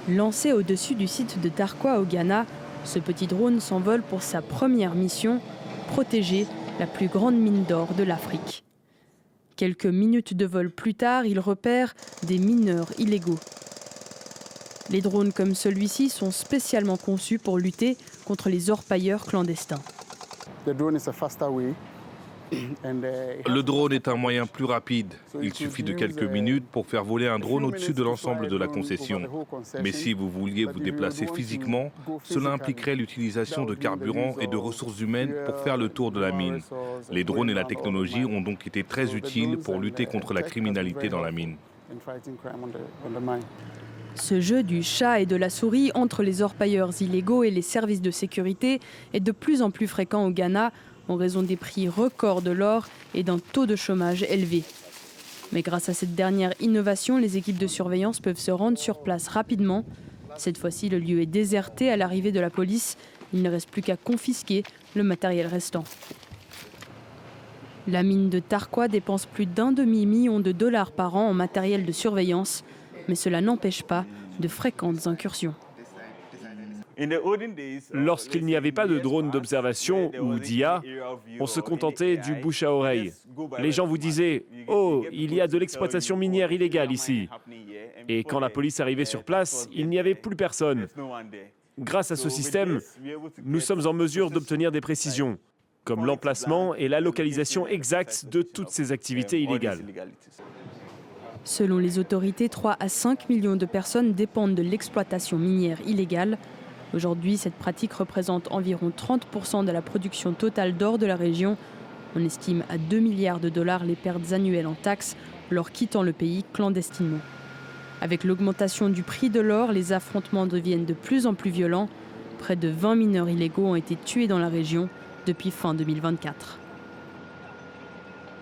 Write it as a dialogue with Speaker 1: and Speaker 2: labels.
Speaker 1: Lancé au-dessus du site de Tarkwa au Ghana, ce petit drone s'envole pour sa première mission, protéger la plus grande mine d'or de l'Afrique. Quelques minutes de vol plus tard, il repère des mineurs illégaux. Les drones comme celui-ci sont spécialement conçus pour lutter contre les orpailleurs clandestins.
Speaker 2: Le drone est un moyen plus rapide. Il suffit de quelques minutes pour faire voler un drone au-dessus de l'ensemble de la concession. Mais si vous vouliez vous déplacer physiquement, cela impliquerait l'utilisation de carburant et de ressources humaines pour faire le tour de la mine. Les drones et la technologie ont donc été très utiles pour lutter contre la criminalité dans la mine.
Speaker 1: Ce jeu du chat et de la souris entre les orpailleurs illégaux et les services de sécurité est de plus en plus fréquent au Ghana en raison des prix records de l'or et d'un taux de chômage élevé. Mais grâce à cette dernière innovation, les équipes de surveillance peuvent se rendre sur place rapidement. Cette fois-ci, le lieu est déserté à l'arrivée de la police. Il ne reste plus qu'à confisquer le matériel restant. La mine de Tarkwa dépense plus d'1 demi-million de dollars par an en matériel de surveillance. Mais cela n'empêche pas de fréquentes incursions.
Speaker 3: Lorsqu'il n'y avait pas de drone d'observation ou d'IA, on se contentait du bouche à oreille. Les gens vous disaient « Oh, il y a de l'exploitation minière illégale ici ». Et quand la police arrivait sur place, il n'y avait plus personne. Grâce à ce système, nous sommes en mesure d'obtenir des précisions, comme l'emplacement et la localisation exacte de toutes ces activités illégales.
Speaker 1: Selon les autorités, 3 à 5 millions de personnes dépendent de l'exploitation minière illégale. Aujourd'hui, cette pratique représente environ 30% de la production totale d'or de la région. On estime à 2 milliards de dollars les pertes annuelles en taxes, l'or quittant le pays clandestinement. Avec l'augmentation du prix de l'or, les affrontements deviennent de plus en plus violents. Près de 20 mineurs illégaux ont été tués dans la région depuis fin 2024.